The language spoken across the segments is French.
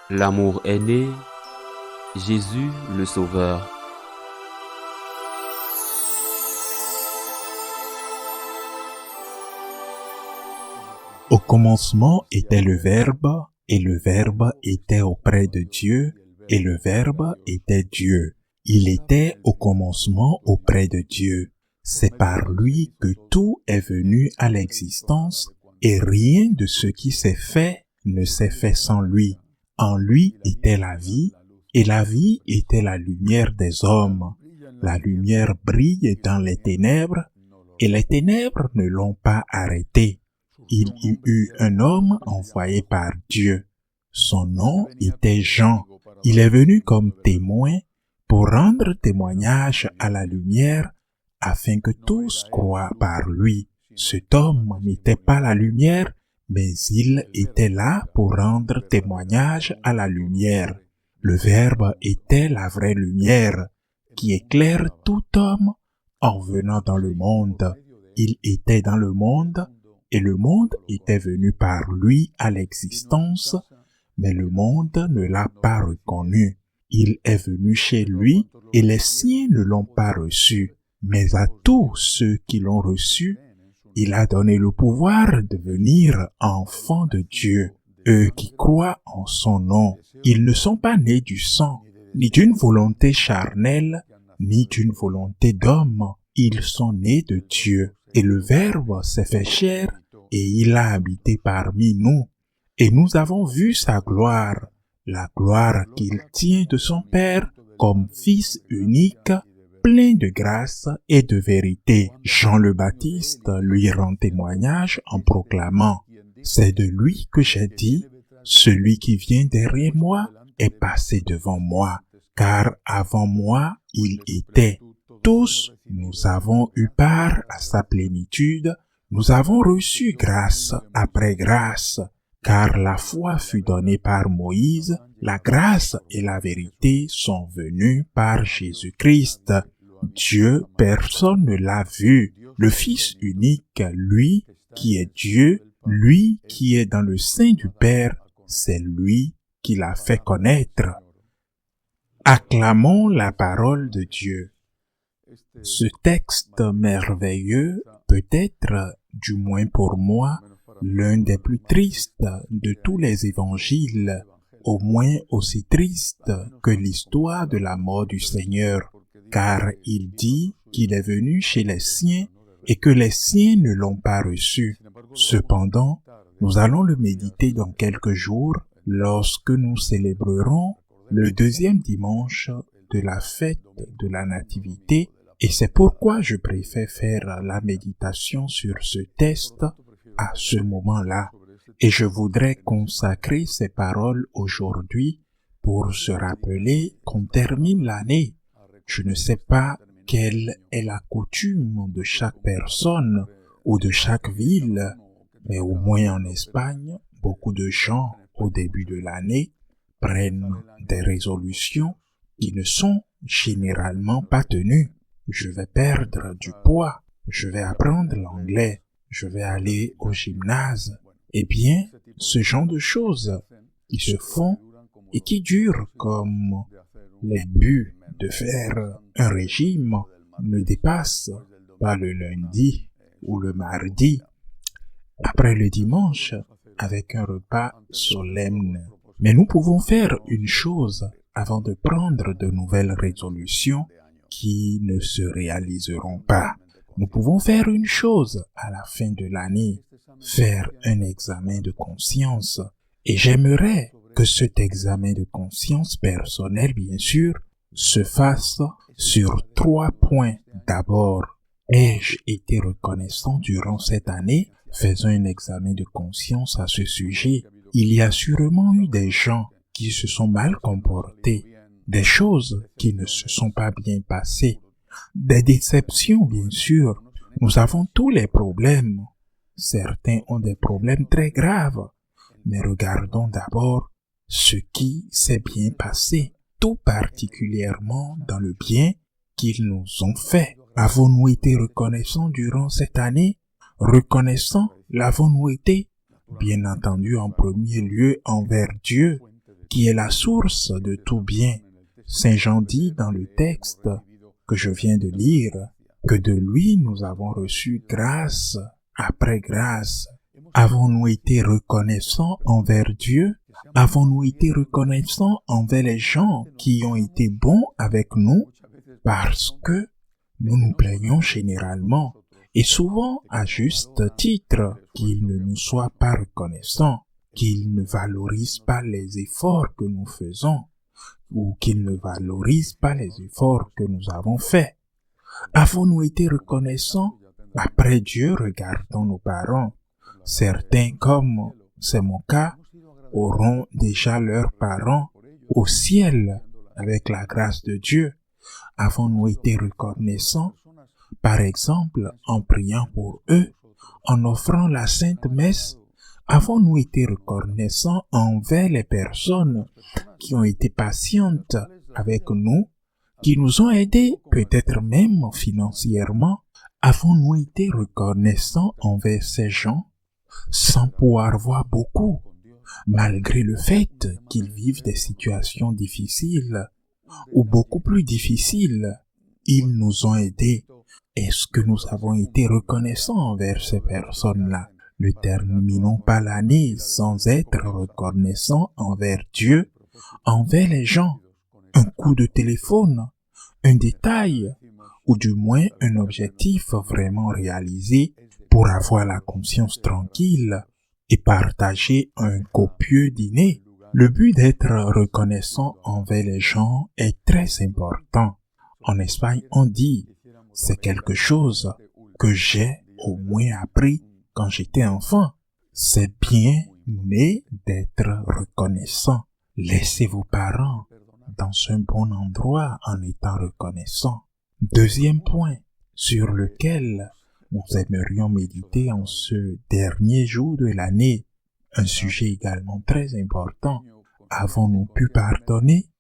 L'amour est né, Jésus le Sauveur. Au commencement était le Verbe, et le Verbe était auprès de Dieu, et le Verbe était Dieu. Il était au commencement auprès de Dieu. C'est par lui que tout est venu à l'existence, et rien de ce qui s'est fait ne s'est fait sans lui. En lui était la vie, et la vie était la lumière des hommes. La lumière brille dans les ténèbres, et les ténèbres ne l'ont pas arrêtée. Il y eut un homme envoyé par Dieu. Son nom était Jean. Il est venu comme témoin pour rendre témoignage à la lumière afin que tous croient par lui. Cet homme n'était pas la lumière, mais il était là pour rendre témoignage à la lumière. Le Verbe était la vraie lumière qui éclaire tout homme en venant dans le monde. Il était dans le monde et le monde était venu par lui à l'existence, mais le monde ne l'a pas reconnu. Il est venu chez lui et les siens ne l'ont pas reçu. Mais à tous ceux qui l'ont reçu, il a donné le pouvoir de devenir enfants de Dieu, eux qui croient en son nom. Ils ne sont pas nés du sang, ni d'une volonté charnelle, ni d'une volonté d'homme. Ils sont nés de Dieu. Et le Verbe s'est fait chair, et il a habité parmi nous. Et nous avons vu sa gloire, la gloire qu'il tient de son Père comme Fils unique, plein de grâce et de vérité. Jean le Baptiste lui rend témoignage en proclamant « C'est de lui que j'ai dit, celui qui vient derrière moi est passé devant moi, car avant moi il était. » Tous, nous avons eu part à sa plénitude, nous avons reçu grâce après grâce, car la foi fut donnée par Moïse, la grâce et la vérité sont venues par Jésus-Christ. Dieu, personne ne l'a vu. Le Fils unique, lui qui est Dieu, lui qui est dans le sein du Père, c'est lui qui l'a fait connaître. Acclamons la parole de Dieu. Ce texte merveilleux peut être, du moins pour moi, l'un des plus tristes de tous les évangiles, au moins aussi triste que l'histoire de la mort du Seigneur, car il dit qu'il est venu chez les siens et que les siens ne l'ont pas reçu. Cependant, nous allons le méditer dans quelques jours lorsque nous célébrerons le deuxième dimanche de la fête de la Nativité, et c'est pourquoi je préfère faire la méditation sur ce texte à ce moment-là. Et je voudrais consacrer ces paroles aujourd'hui pour se rappeler qu'on termine l'année. Je ne sais pas quelle est la coutume de chaque personne ou de chaque ville, mais au moins en Espagne, beaucoup de gens, au début de l'année, prennent des résolutions qui ne sont généralement pas tenues. Je vais perdre du poids, je vais apprendre l'anglais, je vais aller au gymnase. Eh bien, ce genre de choses qui se font et qui durent comme les buts de faire un régime ne dépassent pas le lundi ou le mardi, après le dimanche, avec un repas solemne. Mais nous pouvons faire une chose avant de prendre de nouvelles résolutions qui ne se réaliseront pas. Nous pouvons faire une chose à la fin de l'année, faire un examen de conscience. Et j'aimerais que cet examen de conscience personnel, bien sûr, se fasse sur 3 points. D'abord, ai-je été reconnaissant durant cette année? Faisons un examen de conscience à ce sujet. Il y a sûrement eu des gens qui se sont mal comportés, des choses qui ne se sont pas bien passées, des déceptions bien sûr. Nous avons tous les problèmes. Certains ont des problèmes très graves, mais regardons d'abord ce qui s'est bien passé, tout particulièrement dans le bien qu'ils nous ont fait. Avons-nous été reconnaissants durant cette année? Reconnaissants, l'avons-nous été? Bien entendu, en premier lieu envers Dieu, qui est la source de tout bien. Saint Jean dit dans le texte que je viens de lire que de lui nous avons reçu grâce après grâce. Avons-nous été reconnaissants envers Dieu? Avons-nous été reconnaissants envers les gens qui ont été bons avec nous? Parce que nous nous plaignons généralement, et souvent à juste titre, qu'ils ne nous soient pas reconnaissants, qu'ils ne valorisent pas les efforts que nous faisons, ou qu'ils ne valorisent pas les efforts que nous avons faits. Avons-nous été reconnaissants? Après Dieu, regardons nos parents. Certains, comme c'est mon cas, auront déjà leurs parents au ciel avec la grâce de Dieu. Avons-nous été reconnaissants? Par exemple, en priant pour eux, en offrant la Sainte Messe, avons-nous été reconnaissants envers les personnes qui ont été patientes avec nous, qui nous ont aidés, peut-être même financièrement? Avons-nous été reconnaissants envers ces gens sans pouvoir voir beaucoup, malgré le fait qu'ils vivent des situations difficiles ou beaucoup plus difficiles? Ils nous ont aidés. Est-ce que nous avons été reconnaissants envers ces personnes-là? Ne terminons pas l'année sans être reconnaissants envers Dieu, envers les gens. Un coup de téléphone, un détail, ou du moins un objectif vraiment réalisé pour avoir la conscience tranquille et partager un copieux dîner. Le but d'être reconnaissant envers les gens est très important. En Espagne, on dit « c'est quelque chose que j'ai au moins appris quand j'étais enfant ». C'est bien né d'être reconnaissant. Laissez vos parents dans un bon endroit en étant reconnaissant. Deuxième point sur lequel nous aimerions méditer en ce dernier jour de l'année, un sujet également très important. Avons-nous pu pardonner?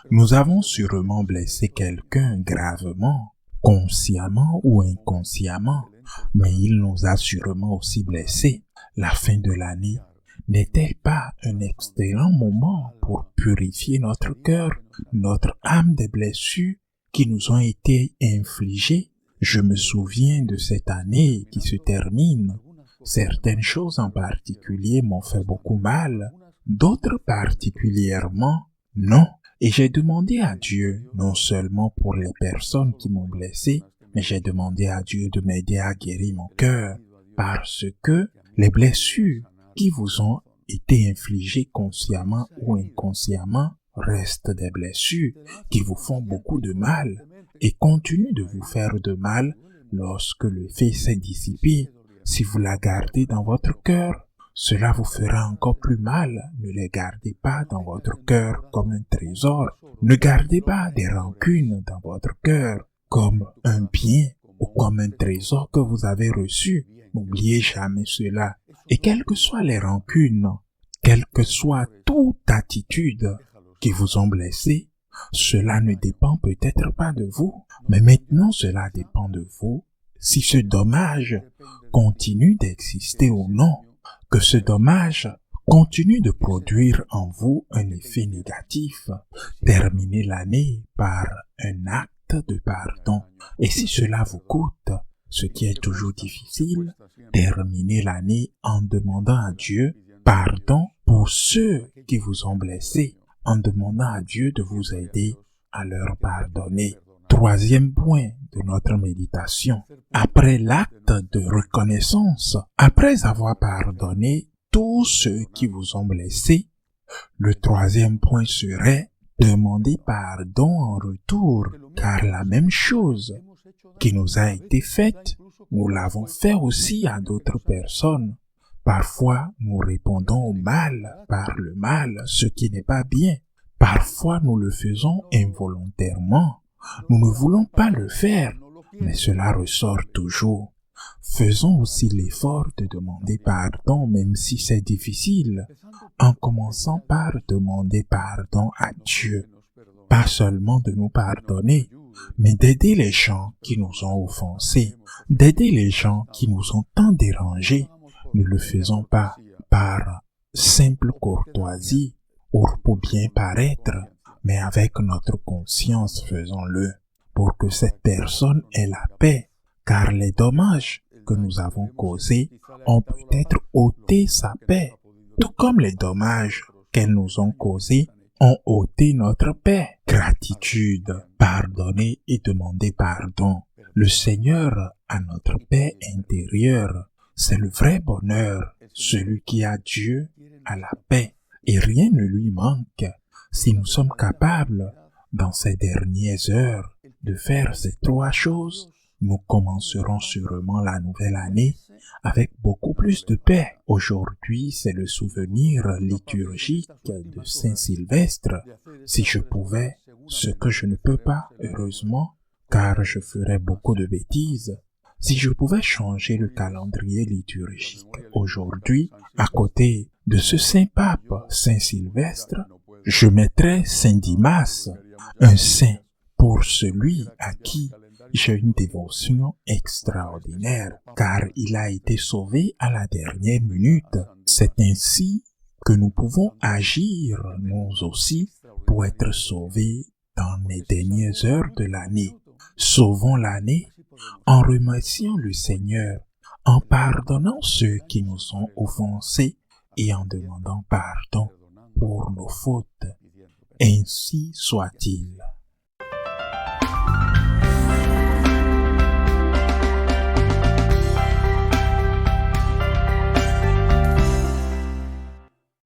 Nous avons sûrement blessé quelqu'un gravement, consciemment ou inconsciemment, mais il nous a sûrement aussi blessés. La fin de l'année n'est-elle pas un excellent moment pour purifier notre cœur, notre âme des blessures qui nous ont été infligées? Je me souviens de cette année qui se termine. Certaines choses en particulier m'ont fait beaucoup mal, d'autres particulièrement non. Et j'ai demandé à Dieu, non seulement pour les personnes qui m'ont blessé, mais j'ai demandé à Dieu de m'aider à guérir mon cœur, parce que les blessures qui vous ont été infligées consciemment ou inconsciemment restent des blessures qui vous font beaucoup de mal et continuent de vous faire de mal lorsque le fait s'est dissipé. Si vous la gardez dans votre cœur, cela vous fera encore plus mal. Ne les gardez pas dans votre cœur comme un trésor. Ne gardez pas des rancunes dans votre cœur comme un bien ou comme un trésor que vous avez reçu. N'oubliez jamais cela. Et quelles que soient les rancunes, quelle que soit toute attitude qui vous ont blessé, cela ne dépend peut-être pas de vous, mais maintenant cela dépend de vous. Si ce dommage continue d'exister ou non, que ce dommage continue de produire en vous un effet négatif, terminez l'année par un acte de pardon. Et si cela vous coûte, ce qui est toujours difficile, terminez l'année en demandant à Dieu pardon pour ceux qui vous ont blessés, en demandant à Dieu de vous aider à leur pardonner. Troisième point de notre méditation. Après l'acte de reconnaissance, après avoir pardonné tous ceux qui vous ont blessés, le troisième point serait demander pardon en retour, car la même chose qui nous a été faite, nous l'avons fait aussi à d'autres personnes. Parfois, nous répondons au mal par le mal, ce qui n'est pas bien. Parfois, nous le faisons involontairement. Nous ne voulons pas le faire, mais cela ressort toujours. Faisons aussi l'effort de demander pardon, même si c'est difficile, en commençant par demander pardon à Dieu. Pas seulement de nous pardonner, mais d'aider les gens qui nous ont offensés, d'aider les gens qui nous ont tant dérangés. Ne le faisons pas par simple courtoisie pour bien paraître, mais avec notre conscience faisons-le, pour que cette personne ait la paix, car les dommages que nous avons causés ont peut-être ôté sa paix, tout comme les dommages qu'elles nous ont causés ont ôté notre paix. Gratitude, pardonner et demander pardon. Le Seigneur a notre paix intérieure. C'est le vrai bonheur. Celui qui a Dieu a la paix et rien ne lui manque. Si nous sommes capables, dans ces dernières heures, de faire ces trois choses, nous commencerons sûrement la nouvelle année avec beaucoup plus de paix. Aujourd'hui, c'est le souvenir liturgique de Saint-Sylvestre. Si je pouvais, ce que je ne peux pas, heureusement, car je ferais beaucoup de bêtises, si je pouvais changer le calendrier liturgique aujourd'hui, à côté de ce Saint-Pape, Saint-Sylvestre, je mettrais Saint-Dimas, un saint pour celui à qui j'ai une dévotion extraordinaire, car il a été sauvé à la dernière minute. C'est ainsi que nous pouvons agir, nous aussi, pour être sauvés dans les dernières heures de l'année. Sauvons l'année en remerciant le Seigneur, en pardonnant ceux qui nous ont offensés et en demandant pardon pour nos fautes. Ainsi soit-il.